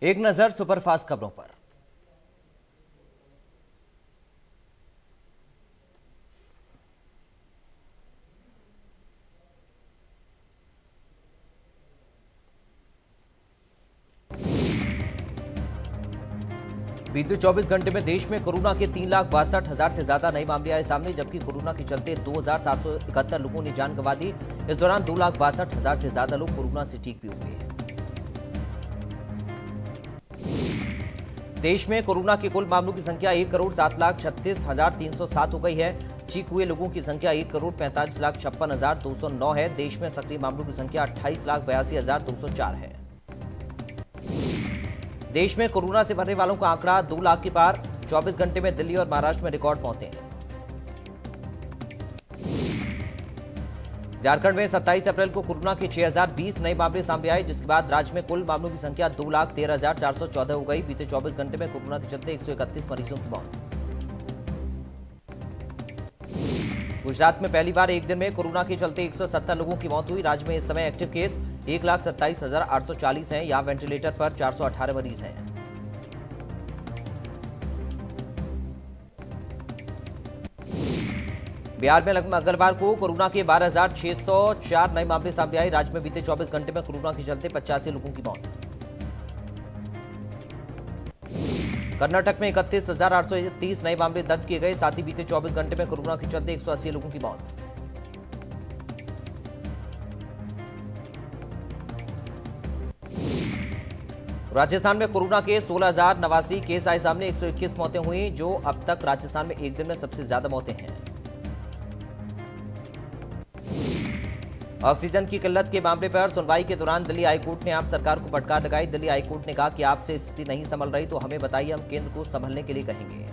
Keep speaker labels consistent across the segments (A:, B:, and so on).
A: एक नजर सुपरफास्ट खबरों पर। बीते 24 घंटे में देश में कोरोना के 3,62,000 से ज्यादा नए मामले आए सामने, जबकि कोरोना के चलते 2,771 लोगों ने जान गंवा दी। इस दौरान 2,62,000 से ज्यादा लोग कोरोना से ठीक भी हुए। देश में कोरोना के कुल मामलों की संख्या 1,07,36,307 हो गई है। ठीक हुए लोगों की संख्या 1,45,56,209 है। देश में सक्रिय मामलों की संख्या 28,82,204 है। देश में कोरोना से मरने वालों का आंकड़ा 2 लाख के पार। 24 घंटे में दिल्ली और महाराष्ट्र में रिकॉर्ड मौतें। झारखंड में 27 अप्रैल को कोरोना के 6,020 नए मामले सामने आए, जिसके बाद राज्य में कुल मामलों की संख्या 2,13,414 हो गई। बीते 24 घंटे में कोरोना के चलते 131 मरीजों की मौत। गुजरात में पहली बार एक दिन में कोरोना के चलते 170 लोगों की मौत हुई। राज्य में इस समय एक्टिव केस 1,27,840 हैं। यहां वेंटिलेटर पर 418 मरीज हैं। बिहार में मंगलवार को कोरोना के 12,604 नए मामले सामने आए। राज्य में बीते 24 घंटे में कोरोना के चलते 85 लोगों की मौत। कर्नाटक में 31,830 नए मामले दर्ज किए गए। साथ ही बीते 24 घंटे में कोरोना के चलते 180 लोगों की मौत। राजस्थान में कोरोना के 16,089 केस आए सामने। 121 मौतें हुई, जो अब तक राजस्थान में एक दिन में सबसे ज्यादा मौतें हैं। ऑक्सीजन की किल्लत के मामले पर सुनवाई के दौरान दिल्ली हाईकोर्ट ने आप सरकार को फटकार लगाई। दिल्ली हाईकोर्ट ने कहा कि आपसे स्थिति नहीं संभल रही तो हमें बताइए, हम केंद्र को संभलने के लिए कहेंगे।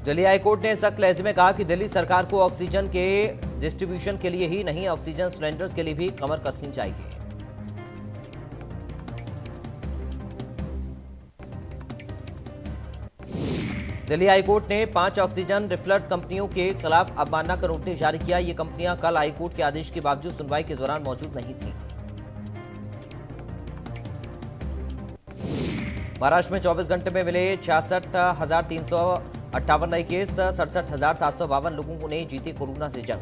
A: दिल्ली हाईकोर्ट ने सख्त लहजे में कहा कि दिल्ली सरकार को ऑक्सीजन के डिस्ट्रीब्यूशन के लिए ही नहीं, ऑक्सीजन सिलेंडर्स के लिए भी कमर कसनी चाहिए। दिल्ली हाईकोर्ट ने 5 ऑक्सीजन रिफिलर्स कंपनियों के खिलाफ अवमानना का नोटिस जारी किया। ये कंपनियां कल हाईकोर्ट के आदेश के बावजूद सुनवाई के दौरान मौजूद नहीं थी। महाराष्ट्र में 24 घंटे में मिले 66,358 नए केस। 67,752 लोगों ने जीती कोरोना से जंग।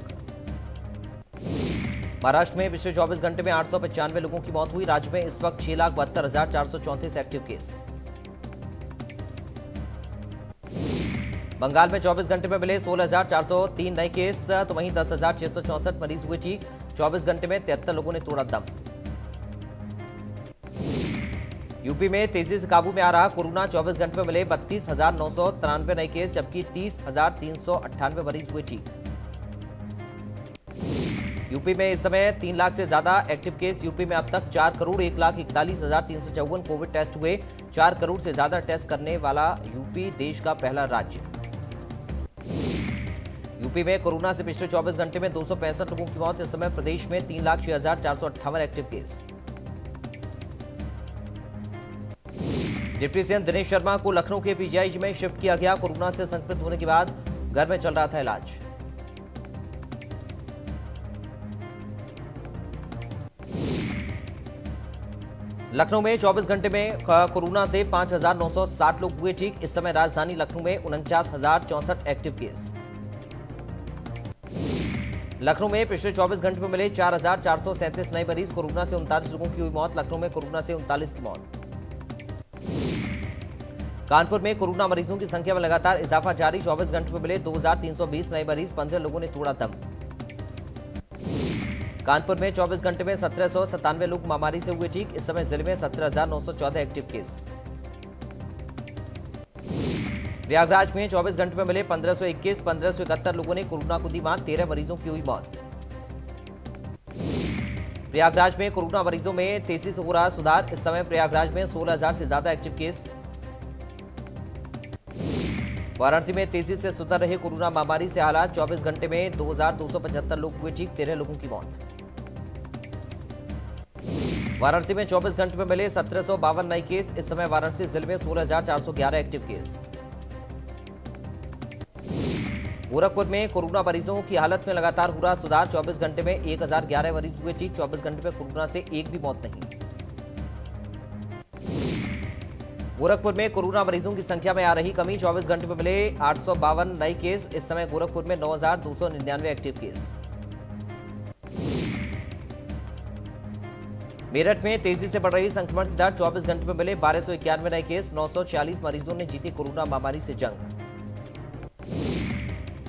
A: महाराष्ट्र में पिछले 24 घंटे में 895 लोगों की मौत हुई। राज्य में इस वक्त 6,72,434 एक्टिव केस। बंगाल में 24 घंटे में मिले 16,403 नए केस, तो वहीं 10,664 मरीज हुए ठीक। 24 घंटे में 73 लोगों ने तोड़ा दम। यूपी में तेजी से काबू में आ रहा कोरोना। 24 घंटे में मिले 32,993 नए केस, जबकि 30,398 मरीज हुए ठीक। यूपी में इस समय 3 लाख से ज्यादा एक्टिव केस। यूपी में अब तक 4,41,41,354 कोविड टेस्ट हुए। 4 करोड़ से ज्यादा टेस्ट करने वाला यूपी देश का पहला राज्य। यूपी में कोरोना से पिछले 24 घंटे में 265 लोगों की मौत। इस समय प्रदेश में 3,06,458 active case. Deputy CM Dinesh Sharma को लखनऊ के पीजीआई में शिफ्ट किया गया। कोरोना से संक्रमित होने के बाद घर में चल रहा था इलाज। लखनऊ में 24 घंटे में कोरोना से 5,960 लोग हुए ठीक। इस समय राजधानी लखनऊ में 49,064 एक्टिव केस। लखनऊ में पिछले 24 घंटे में मिले 4,437 नए मरीज। कोरोना से 39 लोगों की हुई मौत। लखनऊ में कोरोना से 39 की मौत। कानपुर में कोरोना मरीजों की संख्या में लगातार इजाफा जारी। 24 घंटे में मिले 2,320 नए मरीज। 15 लोगों ने तोड़ा दम। कानपुर में 24 घंटे में 1,797 लोग महामारी से हुए ठीक। इस समय जिले में 17,914 एक्टिव केस। प्रयागराज में 24 घंटे में मिले 1,521 लोगों ने कोरोना को दी मात। 13 मरीजों की हुई मौत। प्रयागराज में कोरोना मरीजों में तेजी से हो रहा सुधार। इस समय प्रयागराज में 16,000 से ज्यादा एक्टिव केस। वाराणसी में तेजी से सुधर रहे कोरोना महामारी से हालात। 24 घंटे में 2,275 लोग हुए ठीक, 13 लोगों की मौत। वाराणसी में 24 घंटे में मिले 1752 नए केस। इस समय वाराणसी जिले में 16,411 एक्टिव केस। गोरखपुर में कोरोना मरीजों की हालत में लगातार हो रहा सुधार। 24 घंटे में 1,011 मरीज हुए ठीक, 24 घंटे में कोरोना से एक भी मौत नहीं। गोरखपुर में कोरोना मरीजों की संख्या में आ रही कमी। 24 घंटे में मिले 852 नए केस। इस समय गोरखपुर में 9,299 एक्टिव केस। मेरठ में तेजी से बढ़ रही संक्रमण की दर। 24 घंटे में मिले 1,291 नए केस। 946 मरीजों ने जीती कोरोना महामारी से जंग।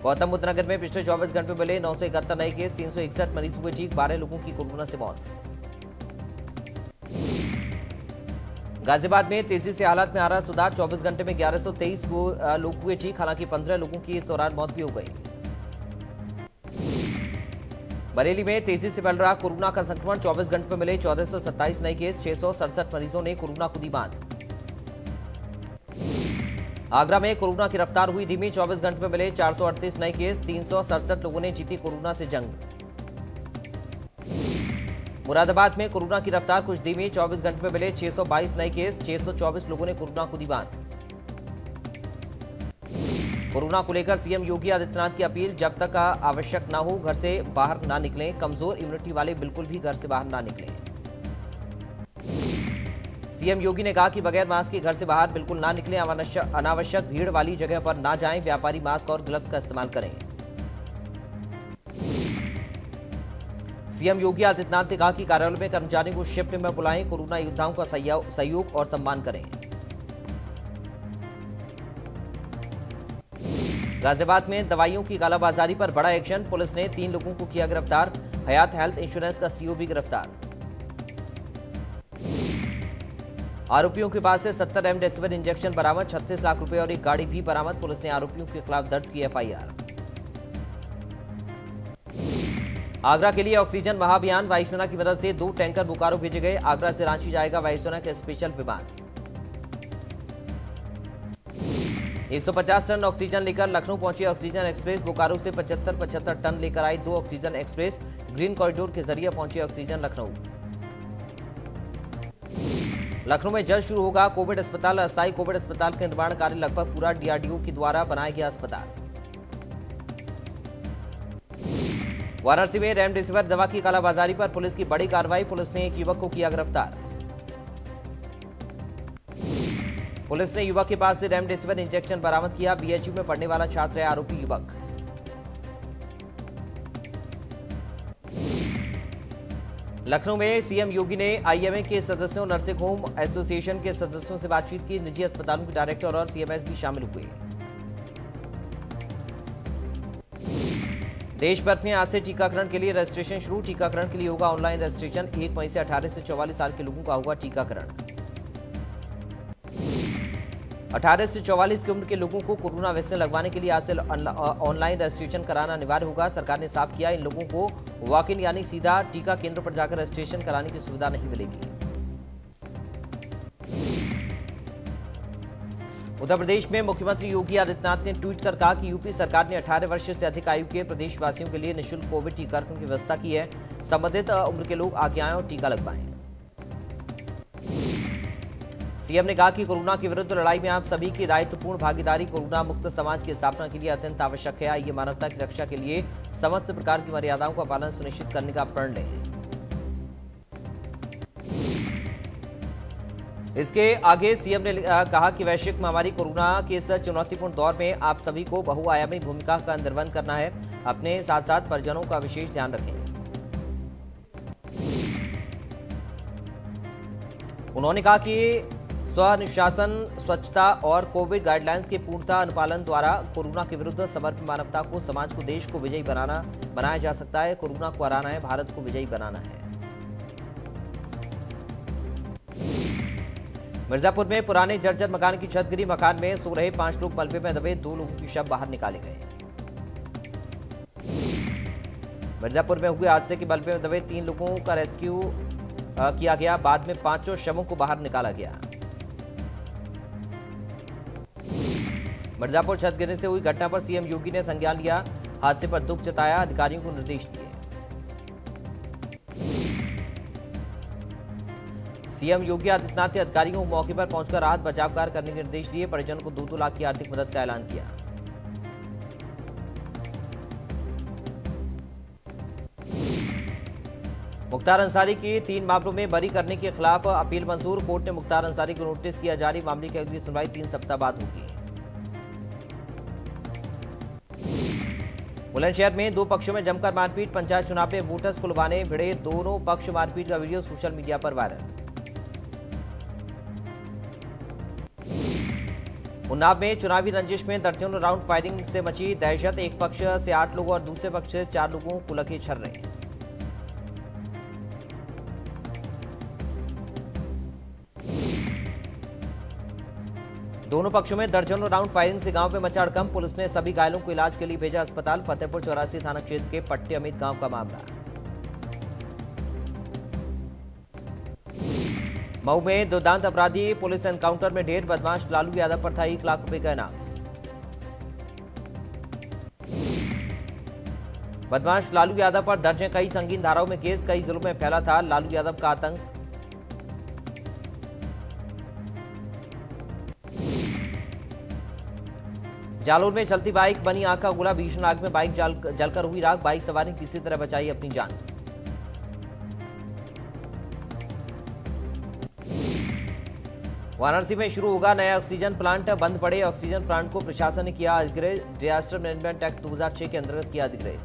A: गौतम बुद्ध नगर में पिछले 24 घंटे में मिले 971 नए केस। 361 मरीज हुए ठीक, 12 लोगों की कोरोना से मौत। गाजियाबाद में तेजी से हालात में आ रहा सुधार। 24 घंटे में 1123 लोग हुए ठीक, हालांकि 15 लोगों की इस दौरान मौत भी हो गई। बरेली में तेजी से बढ़ रहा कोरोना का संक्रमण। 24 घंटे में मिले 1427 नए केस। 667 मरीजों ने कोरोना को दी मात। आगरा में कोरोना की रफ्तार हुई धीमी। 24 घंटे में मिले 438 नए केस। 367 लोगों ने जीती कोरोना से जंग। मुरादाबाद में कोरोना की रफ्तार कुछ धीमी। 24 घंटे में मिले 622 नए केस। 624 लोगों ने कोरोना को दी मात। कोरोना को लेकर सीएम योगी आदित्यनाथ की अपील। जब तक आवश्यक ना हो घर से बाहर ना निकलें। कमजोर इम्यूनिटी वाले बिल्कुल भी घर से बाहर ना निकलें। सीएम योगी ने कहा कि बगैर मास्क के घर से बाहर बिल्कुल ना निकलें। अनावश्यक भीड़ वाली जगह पर ना जाएं। व्यापारी मास्क और ग्लव्स का इस्तेमाल करें। सीएम योगी आदित्यनाथ ने कहा कि कार्यालय में कर्मचारियों को शिफ्ट में बुलाएं। कोरोना योद्धाओं का सहयोग और सम्मान करें। गाजियाबाद में दवाइयों की कालाबाजारी पर बड़ा एक्शन। पुलिस ने 3 लोगों को किया गिरफ्तार। हयात हेल्थ इंश्योरेंस का सीईओ भी गिरफ्तार। आरोपियों के पास से 70 रेमडेसिविर इंजेक्शन बरामद। 36 लाख रुपए और एक गाड़ी भी बरामद। पुलिस ने आरोपियों के खिलाफ दर्ज की एफआईआर। आगरा के लिए ऑक्सीजन महाअभियान। वायुसेना की मदद से 2 टैंकर बोकारो भेजे गए। आगरा से रांची जाएगा वायुसेना का स्पेशल विमान। 150 टन ऑक्सीजन लेकर लखनऊ पहुंची ऑक्सीजन एक्सप्रेस। बोकारो से 75 टन लेकर आई 2 ऑक्सीजन एक्सप्रेस। ग्रीन कॉरिडोर के जरिए पहुंची ऑक्सीजन लखनऊ। लखनऊ में जल्द शुरू होगा कोविड अस्पताल। अस्थायी कोविड अस्पताल का निर्माण कार्य लगभग पूरा। डीआरडीओ के द्वारा बनाया गया अस्पताल। वाराणसी में रेमडेसिविर दवा की कालाबाजारी पर पुलिस की बड़ी कार्रवाई। पुलिस ने एक युवक को किया गिरफ्तार। पुलिस ने युवक के पास से रेमडेसिविर इंजेक्शन बरामद किया। बीएचयू में पढ़ने वाला छात्र है आरोपी युवक। लखनऊ में सीएम योगी ने आईएमए के सदस्यों, नर्सिंग होम एसोसिएशन के सदस्यों से बातचीत की। निजी अस्पतालों के डायरेक्टर और सीएमएस भी शामिल हुए। देश भर में आज से टीकाकरण के लिए रजिस्ट्रेशन शुरू। टीकाकरण के लिए होगा ऑनलाइन रजिस्ट्रेशन। 1 मई से 18 से 44 साल के लोगों का होगा टीकाकरण। 18 से 44 की उम्र के लोगों को कोरोना वैक्सीन लगवाने के लिए आज से ऑनलाइन रजिस्ट्रेशन कराना अनिवार्य होगा। सरकार ने साफ किया इन लोगों को वॉक इन यानी सीधा टीका केंद्र पर जाकर रजिस्ट्रेशन कराने की सुविधा नहीं मिलेगी। उत्तर प्रदेश में मुख्यमंत्री योगी आदित्यनाथ ने ट्वीट कर कहा कि यूपी सरकार ने 18 वर्ष से अधिक आयु के प्रदेशवासियों के लिए निःशुल्क कोविड टीकाकरण की व्यवस्था की है। संबंधित उम्र के लोग आगे आएं और टीका लगवाएं। सीएम ने कहा कि कोरोना के विरुद्ध लड़ाई में आप सभी की दायित्वपूर्ण भागीदारी कोरोना मुक्त समाज की स्थापना के लिए अत्यंत आवश्यक है। आइए मानवता की रक्षा के लिए समस्त प्रकार की मर्यादाओं का पालन सुनिश्चित करने का प्रण लें। इसके आगे सीएम ने कहा कि वैश्विक महामारी कोरोना के इस चुनौतीपूर्ण दौर में आप सभी को बहुआयामी भूमिका का निर्वहन करना है। अपने साथ साथ परिजनों का विशेष ध्यान रखें। उन्होंने कहा कि स्वानुशासन, स्वच्छता और कोविड गाइडलाइंस के पूर्णतः अनुपालन द्वारा कोरोना के विरुद्ध समर्पित मानवता को, समाज को, देश को विजयी बनाया जा सकता है। कोरोना को हराना है, भारत को विजयी बनाना है। मिर्जापुर में पुराने जर्जर मकान की छत गिरी। मकान में सो रहे 5 लोग मलबे में दबे। 2 लोगों के शव बाहर निकाले गए। मिर्जापुर में हुए हादसे के बलबे में दबे 3 लोगों का रेस्क्यू किया गया। बाद में 5 शवों को बाहर निकाला गया। मिर्जापुर छत गिरने से हुई घटना पर सीएम योगी ने संज्ञान लिया। हादसे पर दुख जताया, अधिकारियों को निर्देश दिए। सीएम योगी आदित्यनाथ ने अधिकारियों को मौके पर पहुंचकर राहत बचाव कार्य करने के निर्देश दिए। परिजनों को 2-2 लाख की आर्थिक मदद का ऐलान किया। मुख्तार अंसारी की 3 मामलों में बरी करने के खिलाफ अपील मंजूर। कोर्ट ने मुख्तार अंसारी को नोटिस किया जारी। मामले की अगली सुनवाई 3 सप्ताह बाद होगी। बुलंदशहर में 2 पक्षों में जमकर मारपीट। पंचायत चुनाव में वोटर्स को लुभाने भिड़े दोनों पक्ष। मारपीट का वीडियो सोशल मीडिया पर वायरल। उन्नाव में चुनावी रंजिश में दर्जनों राउंड फायरिंग से मची दहशत। एक पक्ष से 8 लोगों और दूसरे पक्ष से 4 लोगों को लगे छर्रे। दोनों पक्षों में दर्जनों राउंड फायरिंग से गांव में मचा हड़कंप। पुलिस ने सभी घायलों को इलाज के लिए भेजा अस्पताल। फतेहपुर 84 थाना क्षेत्र के पट्टी अमित गांव का मामला। मऊ में दुर्दांत अपराधी पुलिस एनकाउंटर में ढेर। बदमाश लालू यादव पर था 1 लाख रुपए का इनाम। बदमाश लालू यादव पर दर्ज है कई संगीन धाराओं में केस। कई जिलों में फैला था लालू यादव का आतंक। जालोर में चलती बाइक बनी आग का गोला। भीषण आग में बाइक जलकर हुई राख। बाइक सवार ने किसी तरह बचाई अपनी जान। वाराणसी में शुरू होगा नया ऑक्सीजन प्लांट। बंद पड़े ऑक्सीजन प्लांट को प्रशासन ने किया अधिग्रहित। डिजास्टर मैनेजमेंट एक्ट 2006 के अंतर्गत किया अधिग्रहित।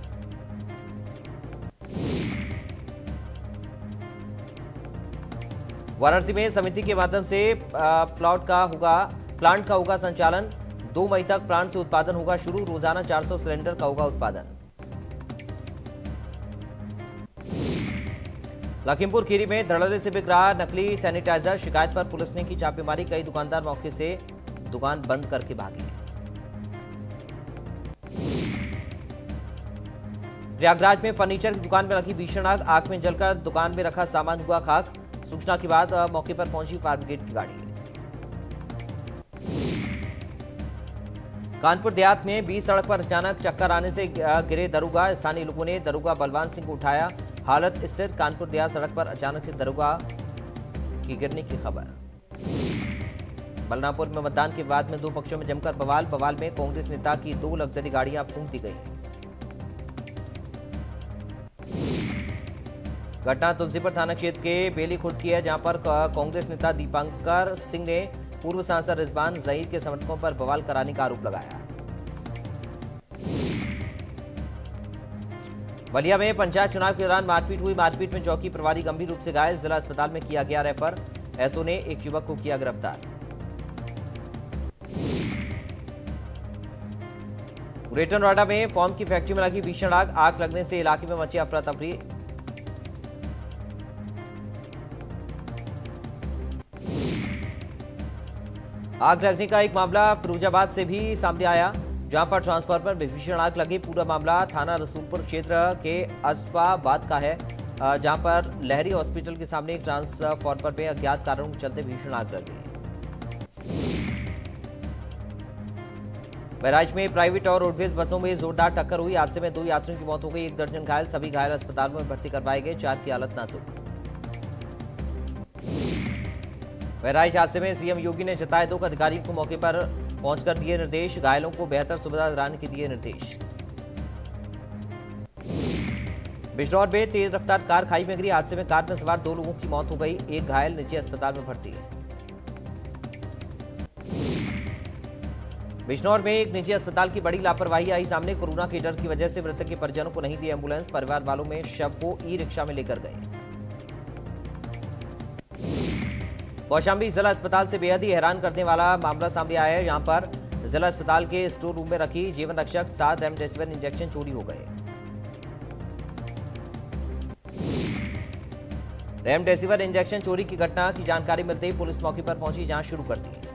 A: वाराणसी में समिति के माध्यम से प्लांट का होगा संचालन। 2 मई तक प्लांट से उत्पादन होगा शुरू। रोजाना 400 सिलेंडर का होगा उत्पादन। लखीमपुर खीरी में धड़ल्ले से बिक रहा नकली सैनिटाइजर। शिकायत पर पुलिस ने की छापेमारी। कई दुकानदार मौके से दुकान बंद करके भागे। प्रयागराज में फर्नीचर की दुकान में लगी भीषण आग। आग में जलकर दुकान में रखा सामान हुआ खाक। सूचना के बाद मौके पर पहुंची फायर ब्रिगेड की गाड़ी। कानपुर देहात में बीच सड़क पर अचानक चक्कर आने से गिरे दरोगा। स्थानीय लोगों ने दरोगा बलवान सिंह को उठाया। हालत स्थिर। कानपुर देहात सड़क पर अचानक से दरोगा की गिरने की खबर। बलरामपुर में मतदान के बाद में 2 पक्षों में जमकर बवाल में कांग्रेस नेता की 2 लग्जरी गाड़ियां फूंक दी गई। घटना तुलसीपुर थाना क्षेत्र के बेली खुर्द की है, जहां पर कांग्रेस नेता दीपांकर सिंह ने पूर्व सांसद रिजवान जहीर के समर्थकों पर बवाल कराने का आरोप लगाया। बलिया में पंचायत चुनाव के दौरान मारपीट हुई। मारपीट में चौकी प्रभारी गंभीर रूप से घायल। जिला अस्पताल में किया गया रेफर। एसओ ने एक युवक को किया गिरफ्तार। ग्रेटर नोएडा में फॉर्म की फैक्ट्री में लगी भीषण आग। आग लगने से इलाके में मची अफरा तफरी। आग लगने का एक मामला फिरोजाबाद से भी सामने आया, जहां पर ट्रांसफार्मर में भीषण आग लगी। पूरा मामला थाना रसूलपुर क्षेत्र के अस्फाबाद का है, जहां पर लहरी हॉस्पिटल के सामने एक ट्रांसफार्मर में अज्ञात कारणों के चलते भीषण आग लगी। बहराइच में प्राइवेट और रोडवेज बसों में जोरदार टक्कर हुई। हादसे में 2 यात्रियों की मौत हो गई। 1 दर्जन घायल। सभी घायल अस्पताल में भर्ती करवाए गए। 4 की हालत नाजुक। बहराइच हादसे में सीएम योगी ने जताए दुख। अधिकारियों को मौके पर पहुंचकर दिए निर्देश। घायलों को बेहतर सुविधा दिलाने के दिए निर्देश। बिजनौर में तेज रफ्तार कार खाई में गिरी। हादसे में कार में सवार 2 लोगों की मौत हो गई। 1 घायल निजी अस्पताल में भर्ती है। बिजनौर में एक निजी अस्पताल की बड़ी लापरवाही आई सामने। कोरोना के डर की वजह से मृतक के परिजनों को नहीं दी एम्बुलेंस। परिवार वालों में शव को ई-रिक्शा में लेकर गए। कौशाम्बी जिला अस्पताल से बेहद ही हैरान करने वाला मामला सामने आया है। यहां पर जिला अस्पताल के स्टोर रूम में रखी जीवन रक्षक 7 रेमडेसिविर इंजेक्शन चोरी हो गए। रेमडेसिविर इंजेक्शन चोरी की घटना की जानकारी मिलते ही पुलिस मौके पर पहुंची, जांच शुरू कर दी।